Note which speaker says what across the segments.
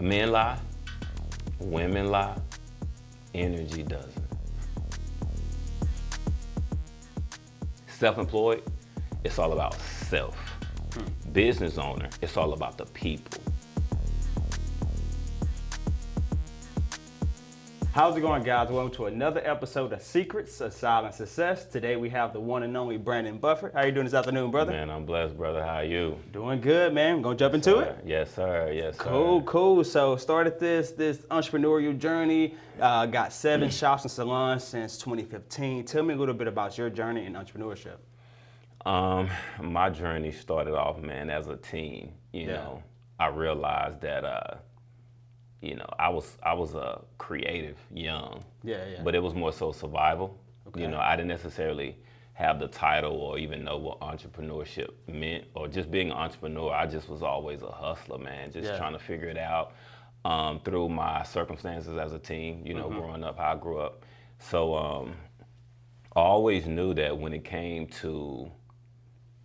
Speaker 1: Men lie, women lie, energy doesn't. Self-employed, it's all about self. Business owner, it's all about the people.
Speaker 2: How's it going, guys? Welcome to another episode of Secrets of Silent Success. Today we have the one and only Brandon Bufford. How you doing this afternoon, brother?
Speaker 1: Man, I'm blessed, brother. How are you?
Speaker 2: Doing good, man. Gonna jump into it?
Speaker 1: Yes, sir. Yes,
Speaker 2: Cool,
Speaker 1: sir.
Speaker 2: cool. So started this entrepreneurial journey. Got 7 shops and salons since 2015. Tell me a little bit about your journey in entrepreneurship.
Speaker 1: My journey started off, man, as a teen. You know, I realized that I was a creative young. But it was more so survival. Okay. You know, I didn't necessarily have the title or even know what entrepreneurship meant or just being an entrepreneur. I just was always a hustler, man, just trying to figure it out through my circumstances as a teen, you know, growing up, how I grew up. So I always knew that when it came to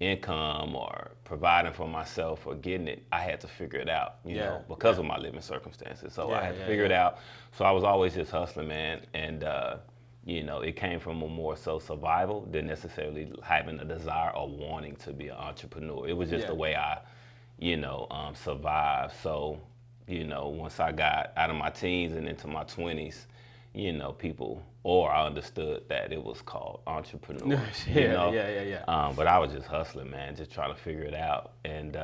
Speaker 1: income or providing for myself or getting it, I had to figure it out, you know, because of my living circumstances. So I had to figure it out. So I was always just hustling, man. And, you know, it came from a more so survival than necessarily having a desire or wanting to be an entrepreneur. It was just the way I, survived. So, you know, once I got out of my teens and into my 20s, you know, I understood that it was called entrepreneur. But I was just hustling, man, just trying to figure it out. And,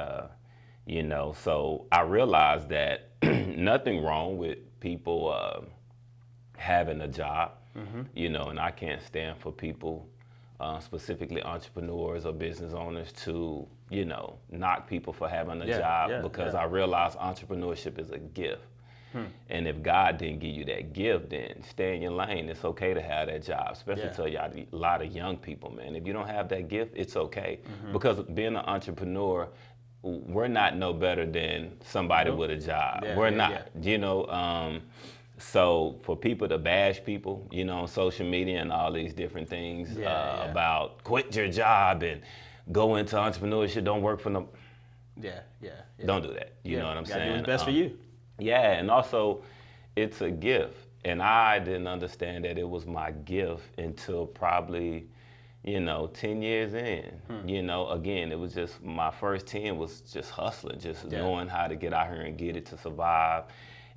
Speaker 1: so I realized that nothing wrong with people having a job, and I can't stand for people, specifically entrepreneurs or business owners to, knock people for having a job because I realized entrepreneurship is a gift. And if God didn't give you that gift, then stay in your lane. It's okay to have that job, especially to a lot of young people, man. If you don't have that gift, it's okay. Because being an entrepreneur, we're not no better than somebody with a job. We're not, so for people to bash people, on social media and all these different things about quit your job and go into entrepreneurship, don't work for them. Don't do that. You know what I'm saying?
Speaker 2: Do what's best for you.
Speaker 1: Yeah, and also it's a gift. And I didn't understand that it was my gift until probably, 10 years in. Again, it was just my first 10 was just hustling, just knowing how to get out here and get it to survive.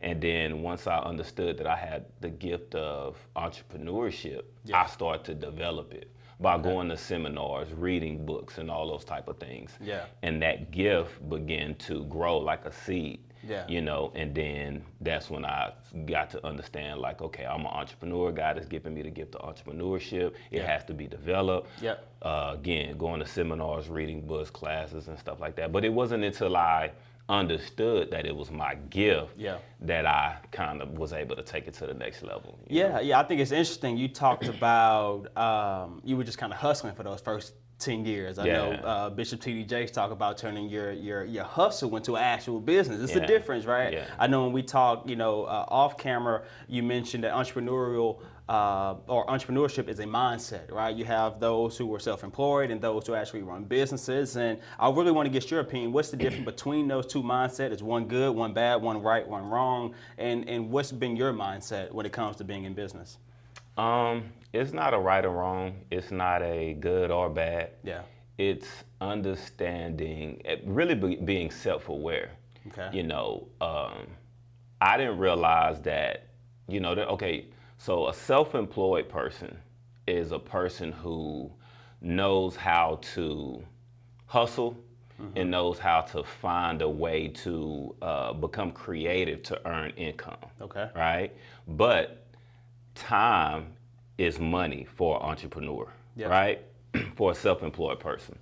Speaker 1: And then once I understood that I had the gift of entrepreneurship, I started to develop it by going to seminars, reading books, and all those type of things. And that gift began to grow like a seed. And then that's when I got to understand, like, okay, I'm an entrepreneur. God has given me the gift of entrepreneurship. It has to be developed. Again, going to seminars, reading books, classes, and stuff like that. But it wasn't until I understood that it was my gift that I kind of was able to take it to the next level.
Speaker 2: I think it's interesting. You talked about you were just kind of hustling for those first 10 years. I know Bishop T.D. Jakes talk about turning your hustle into an actual business. It's a difference, right? I know when we talk, off camera, you mentioned that entrepreneurial or entrepreneurship is a mindset, right? You have those who are self-employed and those who actually run businesses. And I really want to get your opinion. What's the difference between those two mindsets? Is one good, one bad, one right, one wrong? And what's been your mindset when it comes to being in business?
Speaker 1: It's not a right or wrong. It's not a good or bad. It's understanding, really being self-aware. I didn't realize that, so a self-employed person is a person who knows how to hustle and knows how to find a way to become creative to earn income. Right? But time is money for an entrepreneur, right? For a self-employed person.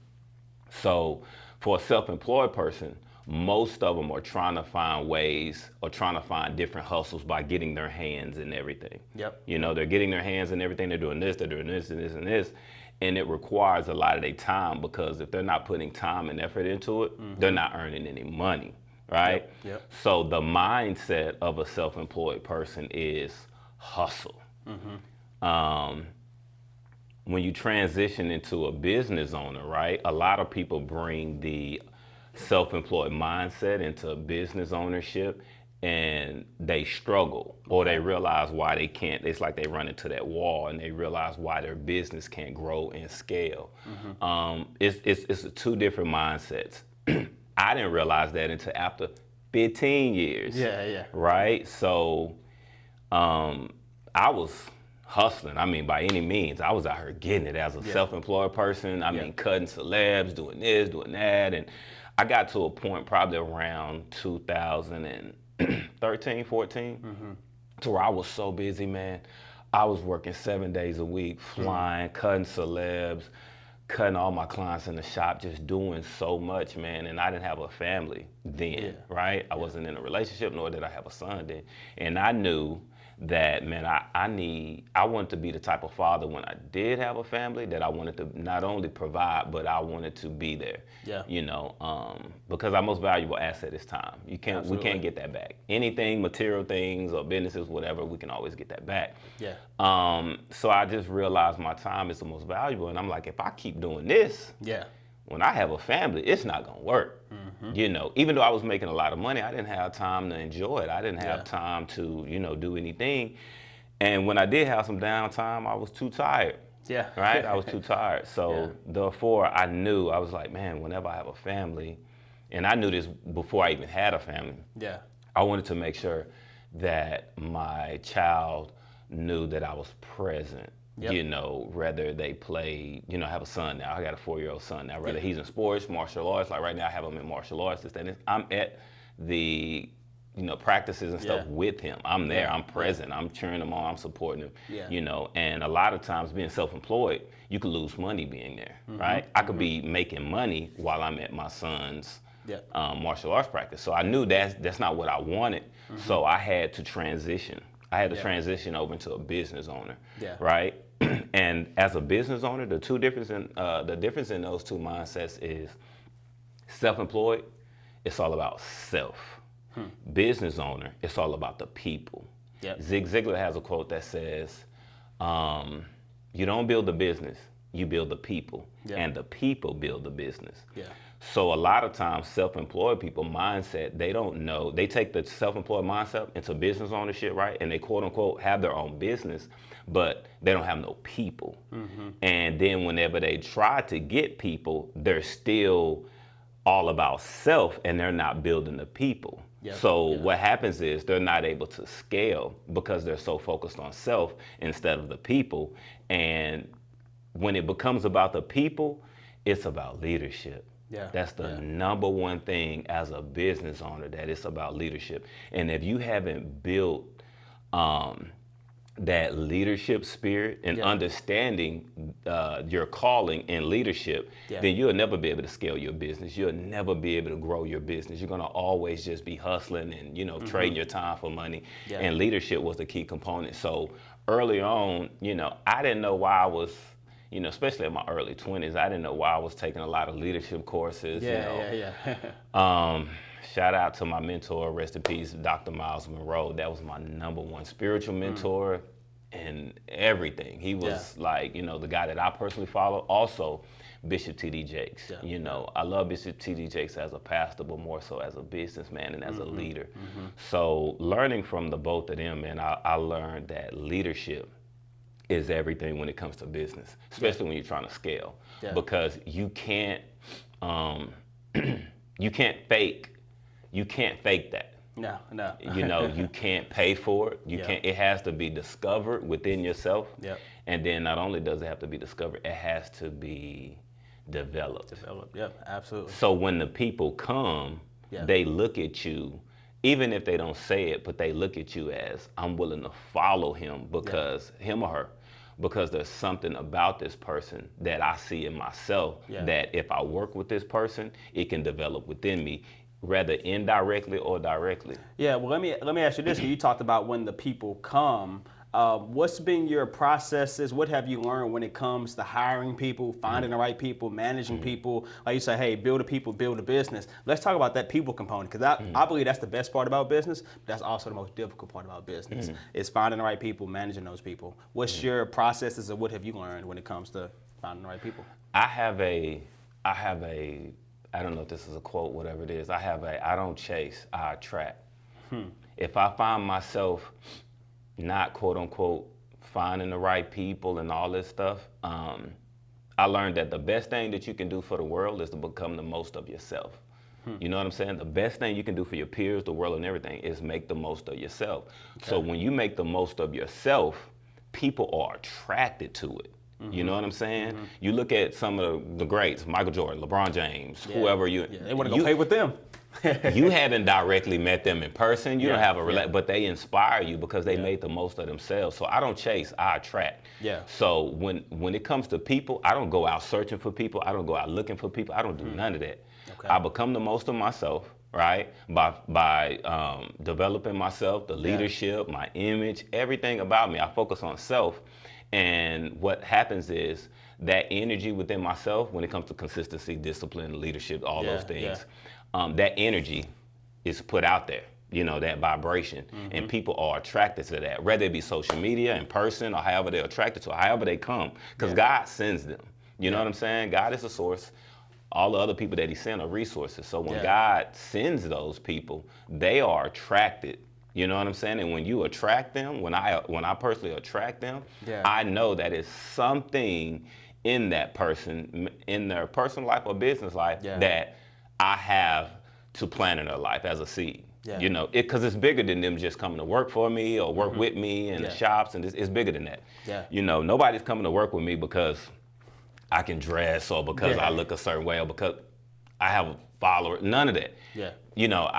Speaker 1: So for a self-employed person, most of them are trying to find ways or trying to find different hustles by getting their hands in everything. They're getting their hands in everything. They're doing this and this and this. And it requires a lot of their time because if they're not putting time and effort into it, they're not earning any money, right? So the mindset of a self-employed person is hustle. When you transition into a business owner, right, a lot of people bring the self-employed mindset into business ownership, and they struggle, or they realize why they can't. It's like they run into that wall and they realize why their business can't grow and scale. It's two different mindsets. I didn't realize that until after 15 years. Right? So I was hustling. I mean, by any means, I was out here getting it as a self-employed person. I mean, cutting celebs, doing this, doing that. And I got to a point probably around 2013, 14, to where I was so busy, man. I was working 7 days a week, flying, cutting celebs, cutting all my clients in the shop, just doing so much, man. And I didn't have a family then, right? I wasn't in a relationship, nor did I have a son then. And I knew that, man, I wanted to be the type of father when I did have a family, that I wanted to not only provide, but I wanted to be there. You know, because our most valuable asset is time. We can't get that back. Anything, material things or businesses, whatever, we can always get that back. So I just realized my time is the most valuable, and I'm like, if I keep doing this, when I have a family, it's not gonna work. You know, even though I was making a lot of money, I didn't have time to enjoy it. I didn't have time to, you know, do anything. And when I did have some downtime, I was too tired. Right? I was too tired. So therefore, I knew, I was like, man, whenever I have a family, and I knew this before I even had a family, I wanted to make sure that my child knew that I was present. You know, whether they play, you know, I have a son now. I got a 4-year-old son now. Whether he's in sports, martial arts, like right now I have him in martial arts. I'm at the, you know, practices and stuff with him. I'm there, I'm present, I'm cheering him on, I'm supporting him, you know. And a lot of times being self-employed, you could lose money being there, right? I could be making money while I'm at my son's martial arts practice. So I knew that's not what I wanted. So I had to transition. I had to transition over into a business owner, right? And as a business owner, the difference in those two mindsets is self-employed, it's all about self. Business owner, it's all about the people. Zig Ziglar has a quote that says, you don't build the business, you build the people, and the people build the business. So a lot of times self-employed people mindset, they don't know, they take the self-employed mindset into business ownership, right? And they quote unquote have their own business, but they don't have no people. And then whenever they try to get people, they're still all about self and they're not building the people. So what happens is they're not able to scale because they're so focused on self instead of the people. And when it becomes about the people, it's about leadership. That's the number one thing as a business owner, that it's about leadership. And if you haven't built that leadership spirit and understanding your calling in leadership, then you'll never be able to scale your business. You'll never be able to grow your business. You're gonna always just be hustling and, you know, trading your time for money. And leadership was the key component. So early on, you know, I didn't know why I was, you know, especially in my early 20s, I didn't know why I was taking a lot of leadership courses. Shout out to my mentor, rest in peace, Dr. Miles Monroe. That was my number one spiritual mentor and everything. He was like, you know, the guy that I personally follow. Also, Bishop T.D. Jakes. You know, I love Bishop T.D. Jakes as a pastor, but more so as a businessman and as a leader. So learning from the both of them, man, I learned that leadership is everything when it comes to business, especially when you're trying to scale, because you can't fake that.
Speaker 2: No.
Speaker 1: You know, you can't pay for it. You can't. It has to be discovered within yourself. And then not only does it have to be discovered, it has to be developed.
Speaker 2: Absolutely.
Speaker 1: So when the people come, they look at you. Even if they don't say it, but they look at you as, I'm willing to follow him because him or her, because there's something about this person that I see in myself that if I work with this person, it can develop within me, whether indirectly or directly.
Speaker 2: Well, let me ask you this. You talked about when the people come. What's been your processes? What have you learned when it comes to hiring people, finding the right people, managing people? Like you say, hey, build a people, build a business. Let's talk about that people component, because I believe that's the best part about business. But that's also the most difficult part about business is finding the right people, managing those people. What's your processes, and what have you learned when it comes to finding the right people?
Speaker 1: I have a, I don't know if this is a quote, whatever it is. I don't chase, I attract. if I find myself not quote unquote finding the right people and all this stuff, I learned that the best thing that you can do for the world is to become the most of yourself. You know what I'm saying? The best thing you can do for your peers, the world, and everything is make the most of yourself. Okay. So when you make the most of yourself, people are attracted to it. You know what I'm saying? You look at some of the greats, Michael Jordan, LeBron James, whoever you...
Speaker 2: They want to go play with them.
Speaker 1: You haven't directly met them in person. You don't have a but they inspire you because they made the most of themselves. So I don't chase, I attract. So when it comes to people, I don't go out searching for people. I don't go out looking for people. I don't do none of that. Okay. I become the most of myself, right? By developing myself, the leadership, my image, everything about me. I focus on self. And what happens is that energy within myself, when it comes to consistency, discipline, leadership, all those things, that energy is put out there, you know, that vibration. And people are attracted to that, whether it be social media, in person, or however they're attracted to it, however they come. Because God sends them. You know what I'm saying? God is a source. All the other people that he sent are resources. So when God sends those people, they are attracted. You know what I'm saying? And when you attract them, when I personally attract them, I know that it's something in that person, in their personal life or business life, that I have to plant in their life as a seed. You know, because it's bigger than them just coming to work for me or work with me in the shops, and it's bigger than that. You know, nobody's coming to work with me because I can dress or because I look a certain way or because I have a follower. None of that. You know,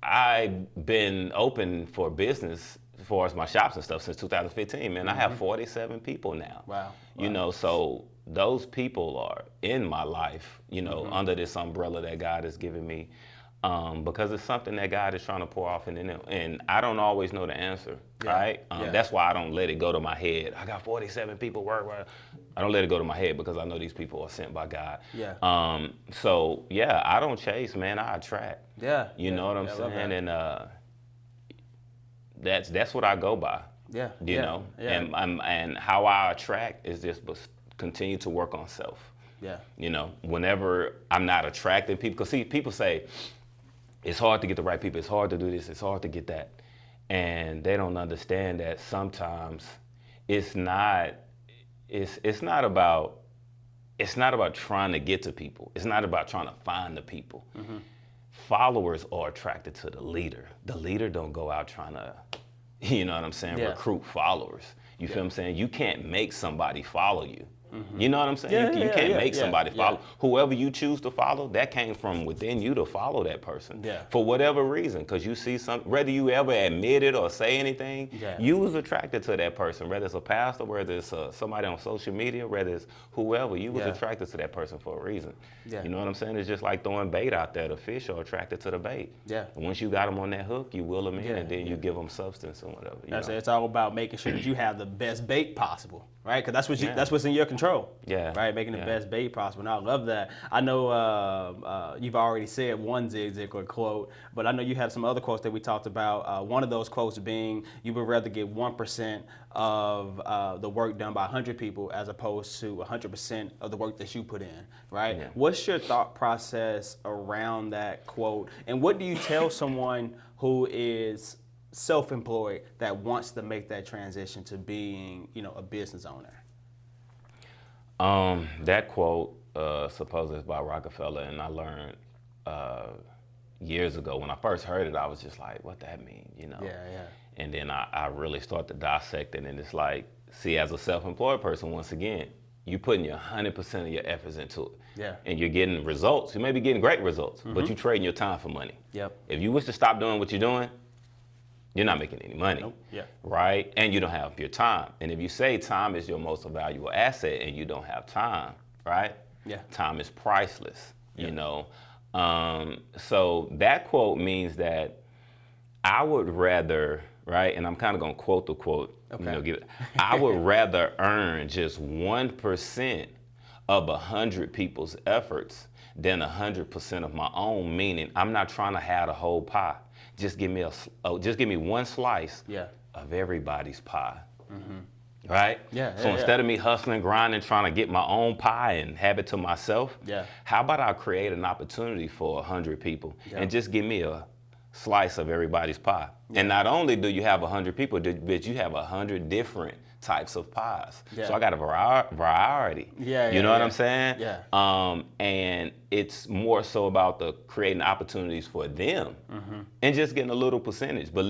Speaker 1: I've been open for business as far as my shops and stuff since 2015, man. I have 47 people now. Wow. You know, so those people are in my life, you know, under this umbrella that God has given me, because it's something that God is trying to pour off into them. And I don't always know the answer, right? That's why I don't let it go to my head. I got 47 people work. I don't let it go to my head because I know these people are sent by God. So, I don't chase, man. I attract. You know what I'm saying? And that's what I go by. You know? And how I attract is just continue to work on self. You know, whenever I'm not attracting people, because see, people say, it's hard to get the right people, it's hard to do this, it's hard to get that. And they don't understand that sometimes it's not about trying to get to people. It's not about trying to find the people. Followers are attracted to the leader. The leader don't go out trying to, you know what I'm saying, recruit followers. You feel what I'm saying? You can't make somebody follow you. You know what I'm saying? You can't make somebody follow. Whoever you choose to follow, that came from within you to follow that person. For whatever reason, because you see something, whether you ever admit it or say anything, you was attracted to that person, whether it's a pastor, whether it's somebody on social media, whether it's whoever, you was attracted to that person for a reason. You know what I'm saying? It's just like throwing bait out there. The fish are attracted to the bait. And once you got them on that hook, you will them in, and then you give them substance and whatever.
Speaker 2: It's all about making sure that you have the best bait possible, right? Because that's what's in your control. Right, making the best bait possible. And I love that. I know you've already said one Zig Ziglar quote, but I know you have some other quotes that we talked about. One of those quotes being, you would rather get 1% of the work done by 100 people as opposed to 100% of the work that you put in, right? What's your thought process around that quote? And what do you tell someone who is self-employed that wants to make that transition to being, you know, a business owner?
Speaker 1: That quote, supposedly is by Rockefeller, and I learned years ago. When I first heard it, I was just like, what that mean, you know? And then I really started to dissect it, and it's like, see, as a self-employed person, once again, you putting your 100% of your efforts into it. And you're getting results. You may be getting great results, but you're trading your time for money. If you wish to stop doing what you're doing, you're not making any money, right? And you don't have your time. And if you say time is your most valuable asset and you don't have time, right? Time is priceless, you know? So that quote means that I would rather, right? And I'm kind of going to quote the quote, you know, I would rather earn just 1% of 100 people's efforts than 100% of my own, meaning I'm not trying to have the whole pie. Just give me one slice of everybody's pie, right? So instead of me hustling, grinding, trying to get my own pie and have it to myself, how about I create an opportunity for 100 people and just give me a slice of everybody's pie. And not only do you have 100 people, but you have 100 different types of pies.
Speaker 2: Yeah.
Speaker 1: So I got a variety. You know what I'm saying?
Speaker 2: Yeah.
Speaker 1: And it's more so about the creating opportunities for them and just getting a little percentage, but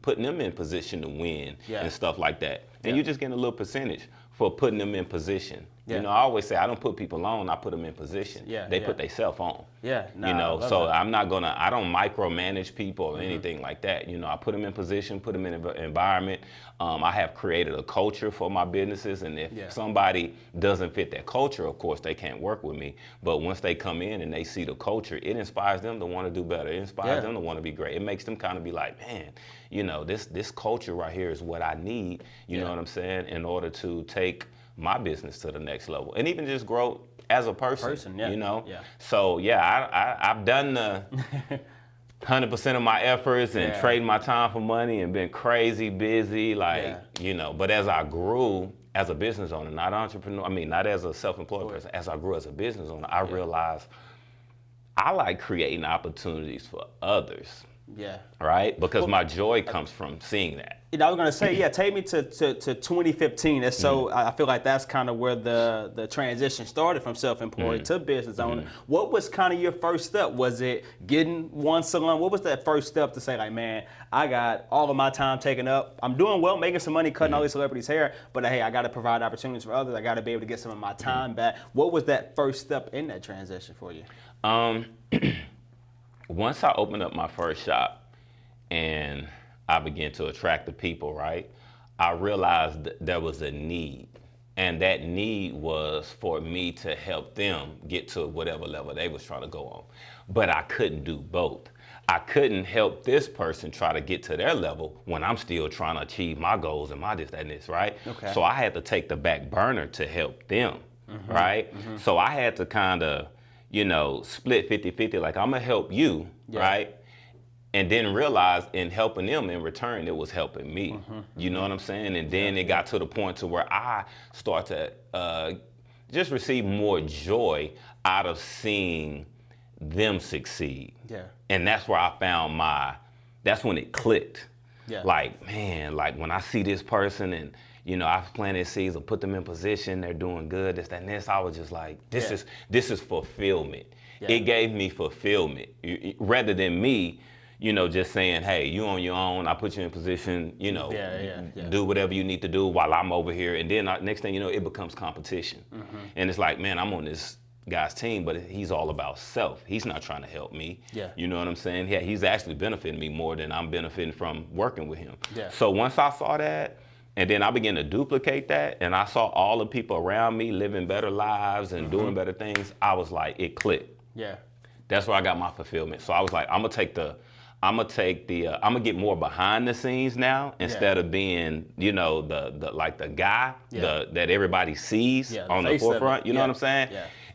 Speaker 1: putting them in position to win and stuff like that. And you're just getting a little percentage for putting them in position. You know, I always say I don't put people on, I put them in position. They put themselves on.
Speaker 2: Nah,
Speaker 1: you know, so
Speaker 2: that.
Speaker 1: I don't micromanage people or anything like that. You know, I put them in position, put them in an environment. I have created a culture for my businesses, and if somebody doesn't fit that culture, of course, they can't work with me. But once they come in and they see the culture, it inspires them to want to do better. It inspires them to want to be great. It makes them kind of be like, man, you know, this culture right here is what I need, you know what I'm saying, in order to take my business to the next level and even just grow as a person, you know? So I've done the 100% of my efforts and trading my time for money and been crazy busy, you know, but as I grew as a business owner, not entrepreneur, I mean, not as a self-employed person, as I grew as a business owner, I realized I like creating opportunities for others. Right? Because my joy comes from seeing that.
Speaker 2: You know, I was gonna say, take me to 2015. And so I feel like that's kind of where the transition started from self-employed to business owner. What was kind of your first step? Was it getting one salon? What was that first step to say, like, man, I got all of my time taken up. I'm doing well, making some money, cutting all these celebrities' hair, but hey, I got to provide opportunities for others. I got to be able to get some of my time back. What was that first step in that transition for you?
Speaker 1: Once I opened up my first shop and I began to attract the people, right, I realized that there was a need. And that need was for me to help them get to whatever level they was trying to go on. But I couldn't do both. I couldn't help this person try to get to their level when I'm still trying to achieve my goals and my this, that, and this, right?
Speaker 2: Okay.
Speaker 1: So I had to take the back burner to help them, right? So I had to kind of, you know, split 50-50, like I'm gonna help you, right? And then realize in helping them in return, it was helping me. You know what I'm saying? And then it got to the point to where I start to just receive more joy out of seeing them succeed. And that's where I found that's when it clicked. Like, man, like when I see this person and, you know, I've planted seeds or put them in position, they're doing good, this, that, and this. I was just like, this is fulfillment. It gave me fulfillment rather than me, you know, just saying, hey, you on your own, I put you in position, you know, do whatever you need to do while I'm over here. And then next thing you know, it becomes competition. And it's like, man, I'm on this guy's team, but he's all about self. He's not trying to help me. You know what I'm saying? Yeah, he's actually benefiting me more than I'm benefiting from working with him. So once I saw that, and then I began to duplicate that, and I saw all the people around me living better lives and doing better things, I was like, it clicked. That's where I got my fulfillment. So I was like, I'm gonna get more behind the scenes now instead of being, you know, the guy that everybody sees on the forefront. You know what I'm saying?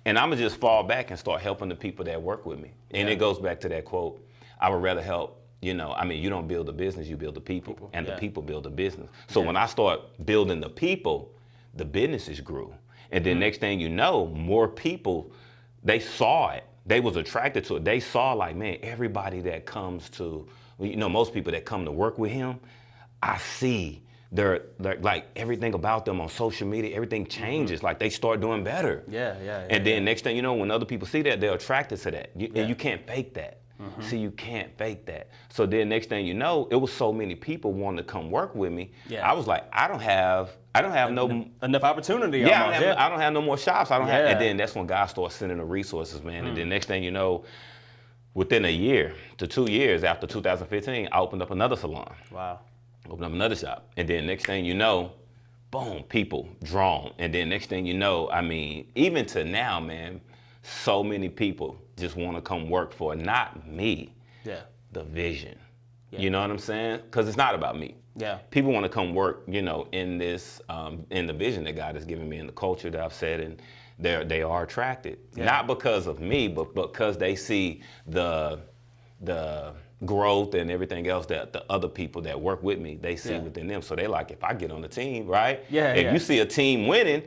Speaker 1: And I'm gonna just fall back and start helping the people that work with me. And it goes back to that quote, I would rather help. You know, I mean, you don't build a business, you build the people, and the people build a business. So when I start building the people, the businesses grew. And then next thing you know, more people, they saw it. They was attracted to it. They saw like, man, everybody that comes to, you know, most people that come to work with him, I see they're like everything about them on social media, everything changes. Like they start doing better. And then next thing you know, when other people see that, they're attracted to that. And you can't fake that. See, you can't fake that. So then next thing you know, it was so many people wanting to come work with me. I was like, I don't have
Speaker 2: enough opportunity.
Speaker 1: I don't have no more shops. I don't have, and then that's when God starts sending the resources, man. And then next thing you know, within a year to 2 years after 2015, I opened up another salon. Opened up another shop. And then next thing you know, boom, people drawn. And then next thing you know, I mean, even to now, man, so many people just want to come work for not me, the vision. You know what I'm saying? Because it's not about me. People want to come work, you know, in this, in the vision that God has given me, in the culture that I've said, and they are attracted. Not because of me, but because they see the growth and everything else that the other people that work with me, they see within them. So they like, if I get on the team, right? If you see a team winning,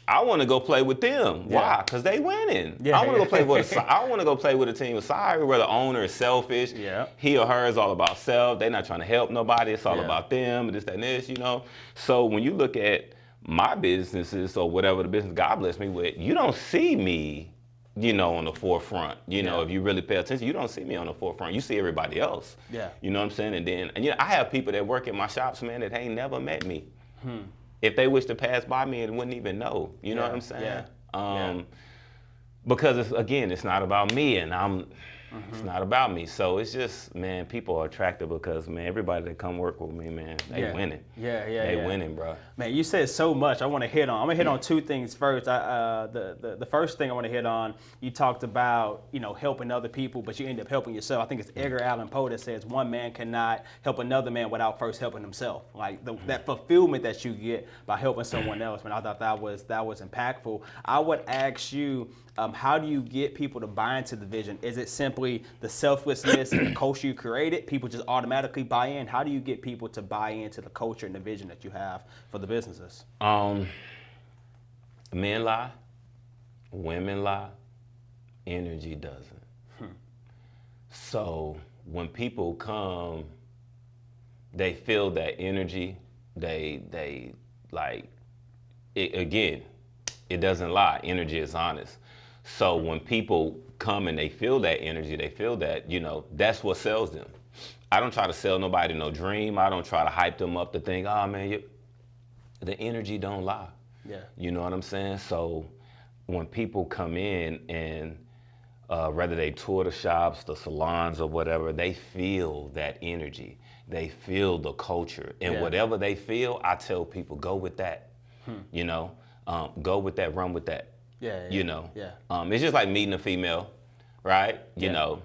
Speaker 1: I want to go play with them.
Speaker 2: Yeah.
Speaker 1: Why? Because they winning.
Speaker 2: Yeah,
Speaker 1: I want to go play with I want to go play with a team of sorry where the owner is selfish.
Speaker 2: Yeah.
Speaker 1: He or her is all about self. They're not trying to help nobody. It's all
Speaker 2: Yeah.
Speaker 1: about them, this, that, and this, you know. So when you look at my businesses or whatever the business God bless me with, you don't see me, you know, on the forefront. You know, if you really pay attention, you don't see me on the forefront. You see everybody else.
Speaker 2: Yeah.
Speaker 1: You know what I'm saying? And then, and you know, I have people that work in my shops, man, that ain't never met me. If they wish to pass by me and wouldn't even know. You know what I'm saying? Because it's not about me, and it's not about me. So it's just, man, people are attracted because, man, everybody that come work with me, man, they winning. They winning, bro.
Speaker 2: Man, you said so much. I'm gonna hit on two things first. The first thing I want to hit on, you talked about, you know, helping other people, but you end up helping yourself. I think it's Edgar Allan Poe that says one man cannot help another man without first helping himself. Like that fulfillment that you get by helping someone else. Man, I thought that was impactful. I would ask you, how do you get people to buy into the vision? Is it simply the selflessness and the culture you created? People just automatically buy in? How do you get people to buy into the culture and the vision that you have for the businesses?
Speaker 1: Men lie, women lie, energy doesn't. So when people come, they feel that energy, they like, again, it doesn't lie. Energy is honest. So when people come and they feel that energy, they feel that, you know, that's what sells them. I don't try to sell nobody no dream. I don't try to hype them up to think, oh man, the energy don't lie.
Speaker 2: Yeah.
Speaker 1: You know what I'm saying? So when people come in and whether they tour the shops, the salons or whatever, they feel that energy. They feel the culture. And whatever they feel, I tell people, go with that. You know, go with that, run with that. You know, it's just like meeting a female, right? You know,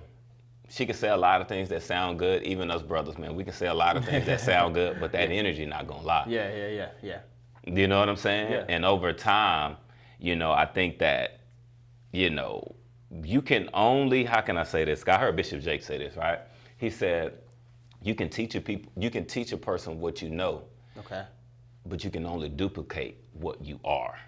Speaker 1: she can say a lot of things that sound good. Even us brothers, man, we can say a lot of things that sound good, but that energy not gonna lie.
Speaker 2: Yeah.
Speaker 1: You know what I'm saying?
Speaker 2: Yeah.
Speaker 1: And over time, you know, I think that, you know, you can only, how can I say this? I heard Bishop Jake say this, right? He said, you can teach a person what you know, but you can only duplicate what you are.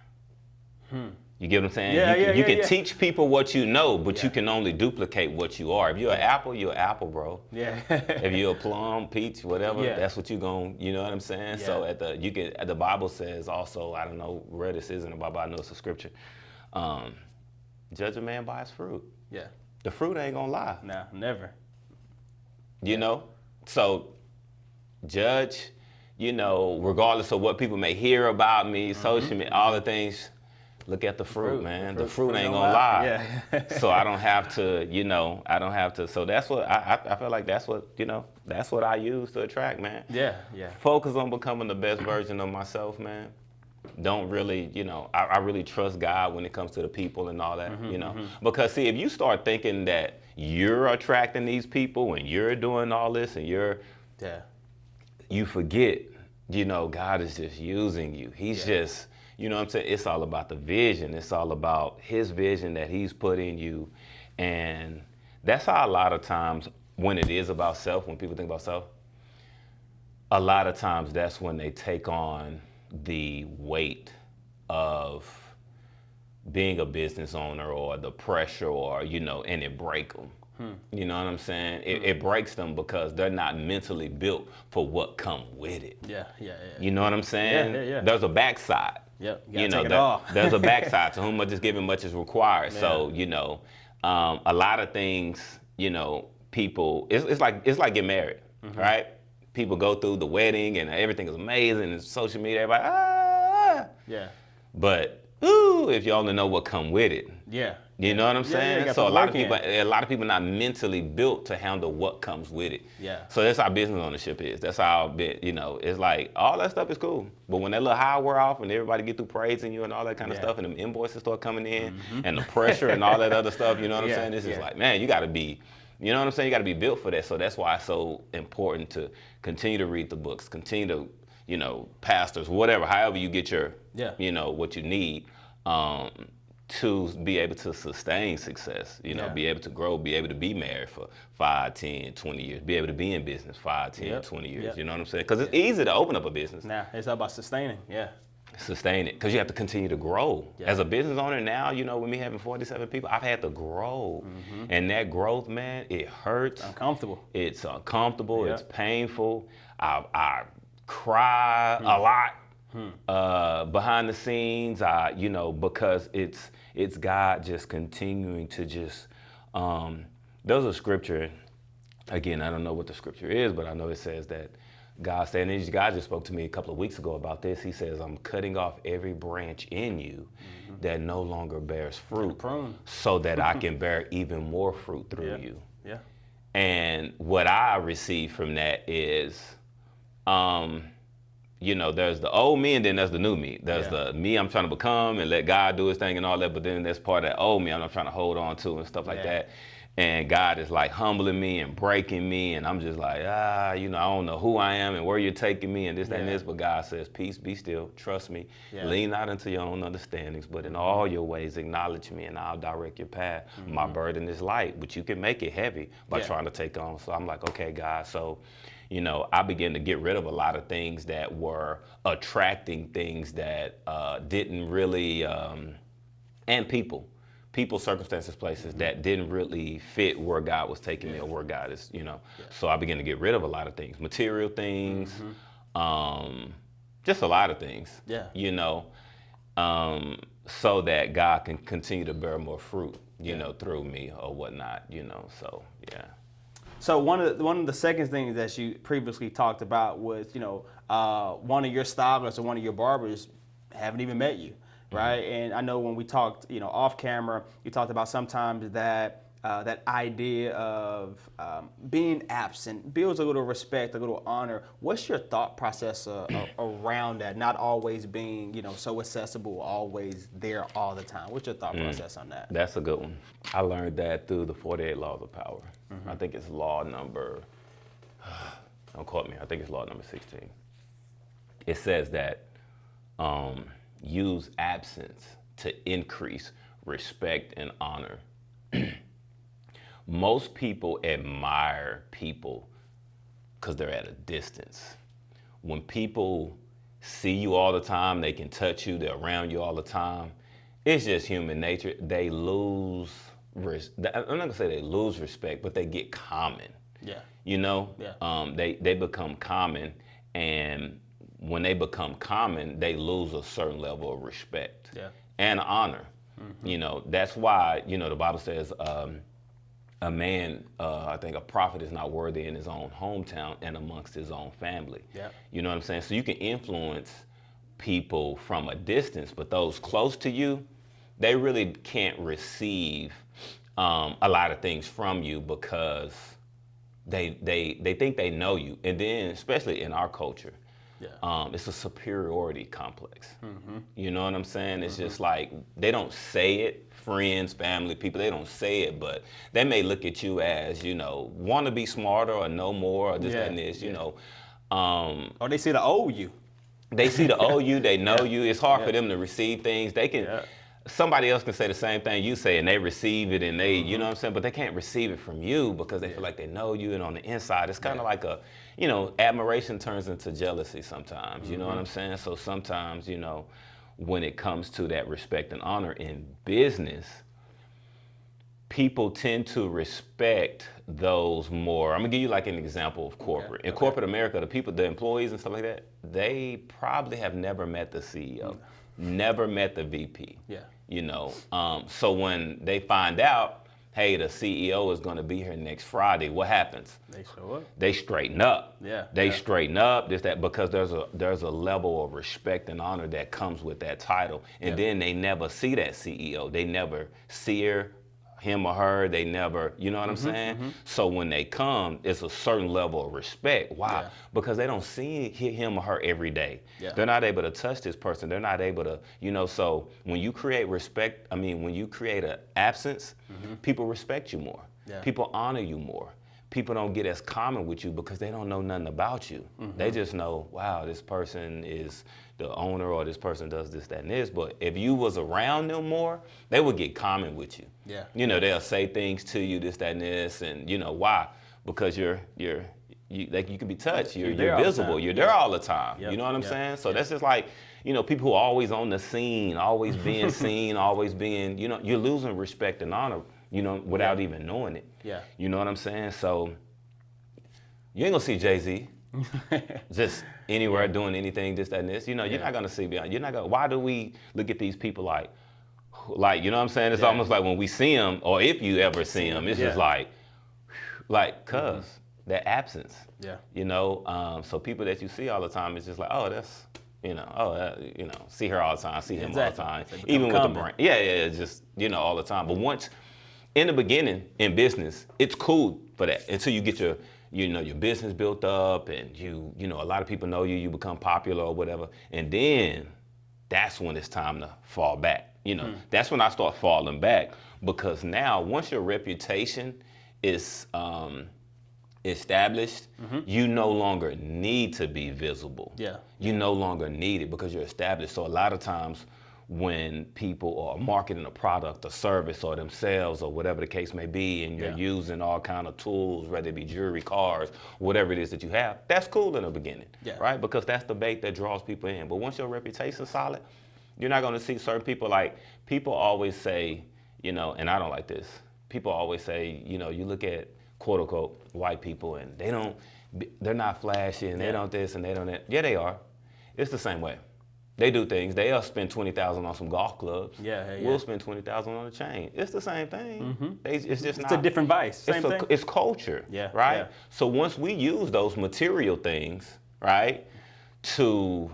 Speaker 1: You get what I'm saying? You can teach people what you know, but you can only duplicate what you are. If you're an apple, you're an apple, bro. If you're a plum, peach, whatever, that's what you're going, you know what I'm saying? So the Bible says also, I don't know where this is in the Bible, I know it's a scripture. Judge a man by his fruit. The fruit ain't gonna lie.
Speaker 2: No, never.
Speaker 1: You know? So judge, you know, regardless of what people may hear about me, social media, all the things. Look at the fruit, man. The fruit ain't gonna lie. So I don't have to, you know, So that's what I feel like that's what, you know, that's what I use to attract, man. Focus on becoming the best version of myself, man. Don't really, you know, I really trust God when it comes to the people and all that, you know. Because see, if you start thinking that you're attracting these people and you're doing all this and you forget, you know, God is just using you. He's just, you know what I'm saying? It's all about the vision. It's all about his vision that he's put in you. And that's how a lot of times when it is about self, when people think about self, a lot of times that's when they take on the weight of being a business owner or the pressure or, you know, and it break them. You know what I'm saying? It breaks them because they're not mentally built for what come with it. You know what I'm saying? There's a backside. You know, there's a backside to whom much is given, much is required. So, you know, a lot of things, you know, people, it's like getting married, right? People go through the wedding and everything is amazing and social media, everybody, But, if you only know what come with it. You know what I'm saying? So a lot of people not mentally built to handle what comes with it. So that's how business ownership is. That's how, you know, it's like all that stuff is cool. But when that little high wear off and everybody get through praising you and all that kind of stuff and them invoices start coming in and the pressure and all that other stuff, you know what I'm saying? This is like, man, you got to be, you know what I'm saying? You got to be built for that. So that's why it's so important to continue to read the books, continue to, you know, pastors, whatever, however you get your, you know, what you need. To be able to sustain success, you know, be able to grow, be able to be married for 5, 10, 20 years, be able to be in business 5, 10, 20 years, you know what I'm saying? Because it's easy to open up a business.
Speaker 2: It's all about sustaining,
Speaker 1: sustain it, because you have to continue to grow.
Speaker 2: Yeah.
Speaker 1: As a business owner now, you know, with me having 47 people, I've had to grow. And that growth, man, it hurts.
Speaker 2: Uncomfortable.
Speaker 1: It's uncomfortable.
Speaker 2: Yeah.
Speaker 1: It's painful. I cry a lot behind the scenes. You know, because it's God just continuing to just. There's a scripture. Again, I don't know what the scripture is, but I know it says that God said, and God just spoke to me a couple of weeks ago about this. He says, I'm cutting off every branch in you that no longer bears fruit, so that I can bear even more fruit through you.
Speaker 2: Yeah.
Speaker 1: And what I receive from that is, you know, there's the old me and then there's the new me. There's the me I'm trying to become and let God do his thing and all that, but then there's part of that old me I'm trying to hold on to and stuff like that. And God is like humbling me and breaking me, and I'm just like, you know, I don't know who I am and where you're taking me and this, that, and this, but God says, peace, be still, trust me, lean not into your own understandings, but in all your ways acknowledge me and I'll direct your path. My burden is light, but you can make it heavy by trying to take on. So I'm like, okay, God, so, you know, I began to get rid of a lot of things that were attracting things that didn't really, and people, circumstances, places that didn't really fit where God was taking me or where God is, you know. So I began to get rid of a lot of things, material things, just a lot of things, you know, so that God can continue to bear more fruit, you know, through me or whatnot, you know, so, yeah.
Speaker 2: So one of the second things that you previously talked about was, you know, one of your stylists or one of your barbers haven't even met you. Right, and I know when we talked, you know, off camera, you talked about sometimes that that idea of being absent builds a little respect, a little honor. What's your thought process around that? Not always being, you know, so accessible, always there all the time. What's your thought process on that?
Speaker 1: That's a good one. I learned that through the 48 Laws of Power. I think it's law number. Don't quote me. I think it's law number 16. It says that. Use absence to increase respect and honor. Most people admire people because they're at a distance. When people see you all the time, they can touch you, they're around you all the time, it's just human nature. They lose, I'm not gonna say they lose respect, but they get common. Yeah. You know? Yeah. They become common, and when they become common, they lose a certain level of respect and honor. You know, that's why, you know, the Bible says a man, I think a prophet is not worthy in his own hometown and amongst his own family. Yeah. You know what I'm saying? So you can influence people from a distance, but those close to you, they really can't receive a lot of things from you because they think they know you. And then, especially in our culture, it's a superiority complex. You know what I'm saying? It's just like, they don't say it, friends, family, people, they don't say it, but they may look at you as, you know, want to be smarter or know more or this, that, and this, you know.
Speaker 2: Or they see the old you.
Speaker 1: They see the old you, they know you. It's hard for them to receive things. They can, somebody else can say the same thing you say and they receive it and they, you know what I'm saying? But they can't receive it from you because they feel like they know you, and on the inside, it's kind of like a, you know, admiration turns into jealousy sometimes, you know what I'm saying? So sometimes, you know, when it comes to that respect and honor in business, people tend to respect those more. I'm gonna give you like an example of corporate. In corporate America, the people, the employees and stuff like that, they probably have never met the CEO, never met the VP. Yeah. You know, so when they find out, hey, the CEO is gonna be here next Friday, what happens? They show up. They straighten up. Yeah. They straighten up, this, that, because there's a level of respect and honor that comes with that title. And then they never see that CEO. They never see her, him or her, they never, you know what I'm saying? So when they come, it's a certain level of respect. Why? Yeah. Because they don't see him or her every day. Yeah. They're not able to touch this person. They're not able to, you know, so when you create respect, when you create an absence, people respect you more. Yeah. People honor you more. People don't get as common with you because they don't know nothing about you. They just know, wow, this person is the owner, or this person does this, that, and this. But if you was around them more, they would get common with you. Yeah. You know, they'll say things to you, this, that, and this, and you know why? Because you're you can be touched. You're
Speaker 2: there all the
Speaker 1: visible.
Speaker 2: time.
Speaker 1: You're there all the time.
Speaker 2: Yep.
Speaker 1: You know what I'm
Speaker 2: Yep.
Speaker 1: saying? So that's just like, people who are always on the scene, always being seen, always being, you're losing respect and honor, without even knowing it.
Speaker 2: Yeah.
Speaker 1: You know what I'm saying? So you ain't gonna see Jay-Z just anywhere doing anything, this, that, and this. You're not gonna see beyond. You're not gonna. Why do we look at these people like, you know what I'm saying? It's almost like when we see them, or if you ever see them, it's just like, cuz their absence.
Speaker 2: Yeah.
Speaker 1: So people that you see all the time, it's just like, oh, that's, see her all the time, see him all the time. Even with the brand. Yeah, just, all the time. But once, in the beginning, in business, it's cool for that until you get your business built up and a lot of people know you become popular or whatever. And then that's when it's time to fall back. That's when I start falling back, because now once your reputation is established, you no longer need to be visible.
Speaker 2: Yeah.
Speaker 1: You no longer need it because you're established. So a lot of times when people are marketing a product or service or themselves or whatever the case may be, and you're using all kind of tools, whether it be jewelry, cars, whatever it is that you have, that's cool in the beginning, right? Because that's the bait that draws people in. But once your reputation's solid, you're not going to see certain people. Like, people always say, and I don't like this, people always say, you look at quote unquote white people and they're not flashy and they don't this and they don't that. Yeah, they are. It's the same way. They do things. They'll spend $20,000 on some golf clubs. We'll spend $20,000 on a chain. It's the same thing. It's just not.
Speaker 2: It's a different vice. Same thing.
Speaker 1: It's culture. Right.
Speaker 2: Yeah.
Speaker 1: So once we use those material things, right, to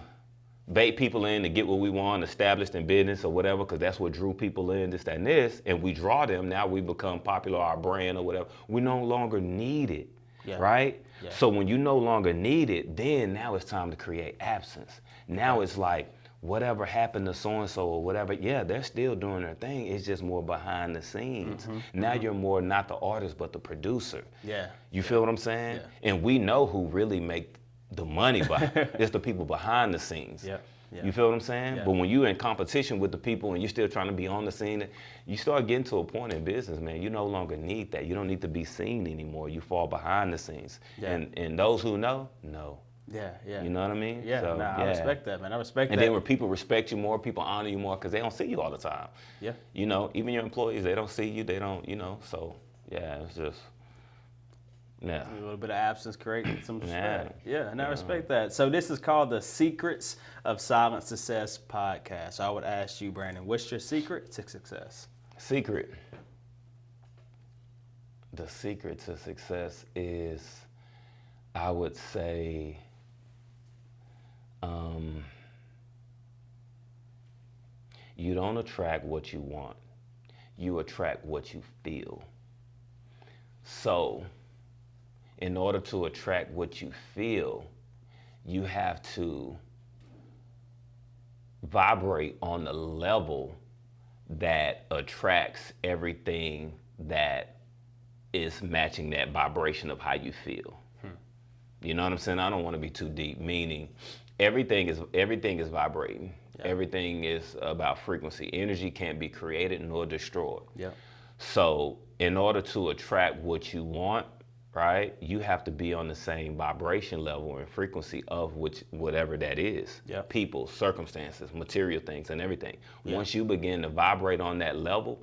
Speaker 1: bait people in to get what we want established in business or whatever, because that's what drew people in, this, that, and this, and we draw them. Now we become popular, our brand or whatever. We no longer need it. Right. So when you no longer need it, then now it's time to create absence. Now it's like, whatever happened to so-and-so or whatever, they're still doing their thing. It's just more behind the scenes. Now you're more not the artist, but the producer. You feel what I'm saying? And we know who really make the money it's the people behind the scenes. You feel what I'm saying? But when you're in competition with the people and you're still trying to be on the scene, you start getting to a point in business, man, you no longer need that. You don't need to be seen anymore. You fall behind the scenes. And those who know. You know what I mean?
Speaker 2: I respect that, man. I respect that.
Speaker 1: And then when people respect you more, people honor you more because they don't see you all the time. Even your employees, they don't see you. They don't, so it's just, a
Speaker 2: little bit of absence creating some respect. And I respect that. So this is called the Secrets of Silent Success podcast. So I would ask you, Brandon, what's your secret to success?
Speaker 1: The secret to success is, I would say, you don't attract what you want. You attract what you feel. So, in order to attract what you feel, you have to vibrate on the level that attracts everything that is matching that vibration of how you feel. You know what I'm saying? I don't want to be too deep, meaning everything is vibrating. Everything is about frequency. Energy can't be created nor destroyed. So in order to attract what you want, right, you have to be on the same vibration level and frequency of whatever that is. People, circumstances, material things, and everything. Once you begin to vibrate on that level,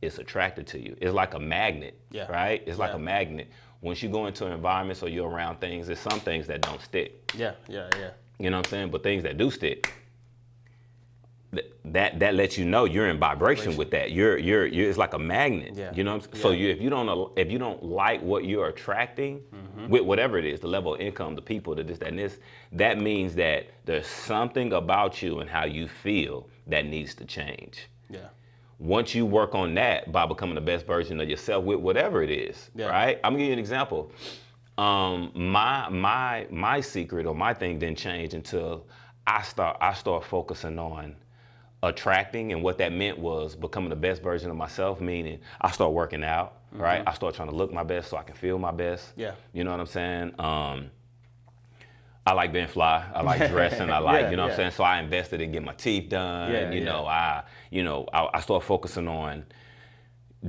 Speaker 1: it's attracted to you. It's like a magnet, right? It's like a magnet. Once you go into environments or you're around things, there's some things that don't stick. You know what I'm saying? But things that do stick, that lets you know you're in vibration with that. You're it's like a magnet. You know what I'm saying? So if you don't like what you're attracting, with whatever it is, the level of income, the people, the this, that, and this, that means that there's something about you and how you feel that needs to change. Once you work on that by becoming the best version of yourself with whatever it is, right? I'm gonna give you an example. My secret or my thing didn't change until I start focusing on attracting, and what that meant was becoming the best version of myself, meaning I start working out, right? I start trying to look my best so I can feel my best. You know what I'm saying? I like being fly. I like dressing. I like, you know what I'm saying? So I invested in getting my teeth done. I start focusing on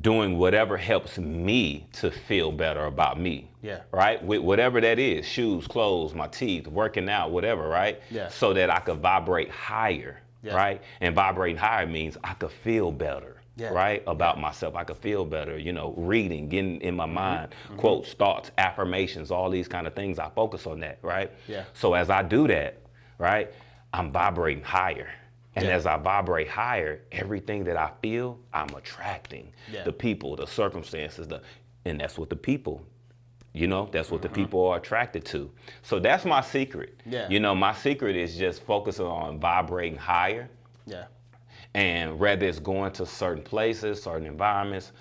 Speaker 1: doing whatever helps me to feel better about me.
Speaker 2: Yeah.
Speaker 1: Right? With whatever that is, shoes, clothes, my teeth, working out, whatever, right?
Speaker 2: Yeah.
Speaker 1: So that I could vibrate higher,
Speaker 2: Yeah.
Speaker 1: right? And vibrating higher means I could feel better,
Speaker 2: Yeah.
Speaker 1: right? About myself. I could feel better, reading, getting in my mind, quotes, thoughts, affirmations, all these kind of things. I focus on that, right?
Speaker 2: Yeah.
Speaker 1: So as I do that, right, I'm vibrating higher. And
Speaker 2: Yeah.
Speaker 1: as I vibrate higher, everything that I feel, I'm attracting.
Speaker 2: Yeah.
Speaker 1: The people, the circumstances, and that's what the people, that's what the people are attracted to. So that's my secret.
Speaker 2: Yeah.
Speaker 1: My secret is just focusing on vibrating higher.
Speaker 2: Yeah.
Speaker 1: And whether it's going to certain places, certain environments,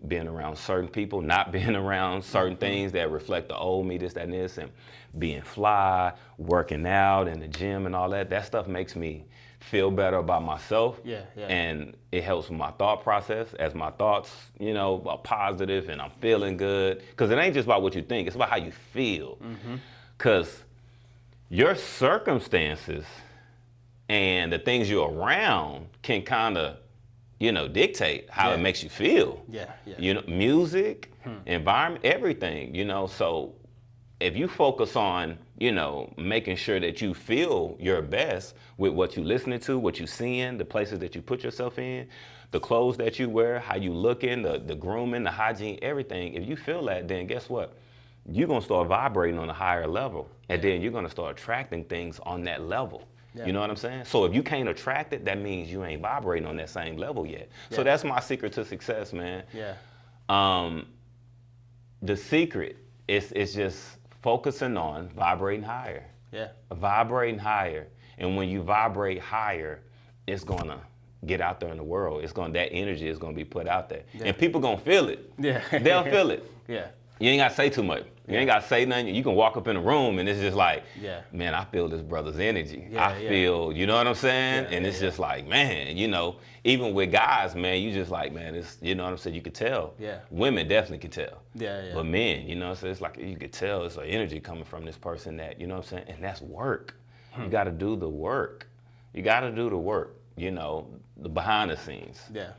Speaker 1: being around certain people, not being around certain things that reflect the old me, this, that, and this, and being fly, working out in the gym and all that, that stuff makes me feel better about myself.
Speaker 2: Yeah, yeah.
Speaker 1: And it helps with my thought process as my thoughts, are positive and I'm feeling good. Because it ain't just about what you think, it's about how you feel. Because your circumstances and the things you're around can kind of, dictate how it makes you feel.
Speaker 2: Yeah, yeah.
Speaker 1: Music, environment, everything, so if you focus on, making sure that you feel your best with what you're listening to, what you're seeing, the places that you put yourself in, the clothes that you wear, how you looking, the grooming, the hygiene, everything, if you feel that, then guess what? You're going to start vibrating on a higher level, and then you're going to start attracting things on that level. Yeah. You know what I'm saying? So if you can't attract it, that means you ain't vibrating on that same level yet. Yeah. So that's my secret to success, man.
Speaker 2: Yeah.
Speaker 1: The secret is just focusing on vibrating higher.
Speaker 2: Yeah.
Speaker 1: Vibrating higher. And when you vibrate higher, it's gonna get out there in the world. That energy is gonna be put out there. Yeah. And people gonna feel it.
Speaker 2: Yeah.
Speaker 1: They'll feel it.
Speaker 2: Yeah.
Speaker 1: You ain't gotta say too much. You ain't gotta say nothing. You can walk up in a room and it's just like, man, I feel this brother's energy.
Speaker 2: Yeah,
Speaker 1: I feel, you know what I'm saying?
Speaker 2: Yeah,
Speaker 1: and it's just like, man, even with guys, man, you just like, man, it's, you know what I'm saying? You could tell.
Speaker 2: Yeah.
Speaker 1: Women definitely can tell.
Speaker 2: Yeah, yeah.
Speaker 1: But men, so it's like, you could tell it's an energy coming from this person that, you know what I'm saying? And that's work. You gotta do the work. You gotta do the work, the behind the scenes.
Speaker 2: Yeah.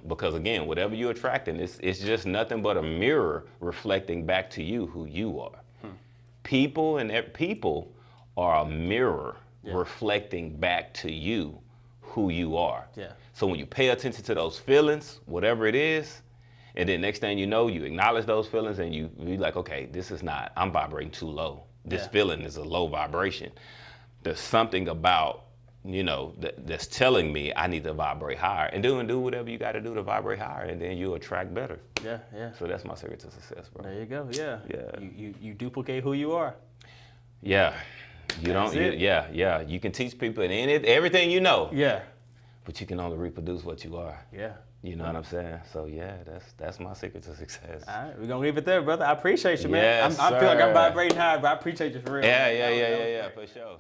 Speaker 1: Because again, whatever you're attracting, it's just nothing but a mirror reflecting back to you who you are. People are a mirror reflecting back to you who you are.
Speaker 2: Yeah.
Speaker 1: So when you pay attention to those feelings, whatever it is, and then next thing you know, you acknowledge those feelings and you like, okay, I'm vibrating too low. This feeling is a low vibration. There's something about that's telling me I need to vibrate higher, and do whatever you got to do to vibrate higher, and then you'll attract better.
Speaker 2: Yeah, yeah.
Speaker 1: So that's my secret to success, bro.
Speaker 2: There you go. Yeah.
Speaker 1: Yeah.
Speaker 2: You duplicate who you are.
Speaker 1: Yeah. You can teach people everything
Speaker 2: Yeah.
Speaker 1: but you can only reproduce what you are.
Speaker 2: Yeah.
Speaker 1: You know what I'm saying? So yeah, that's my secret to success.
Speaker 2: All right, we're gonna leave it there, brother. I appreciate you, man.
Speaker 1: Yes,
Speaker 2: I feel like I'm vibrating high, but I appreciate you for real.
Speaker 1: Yeah, for sure.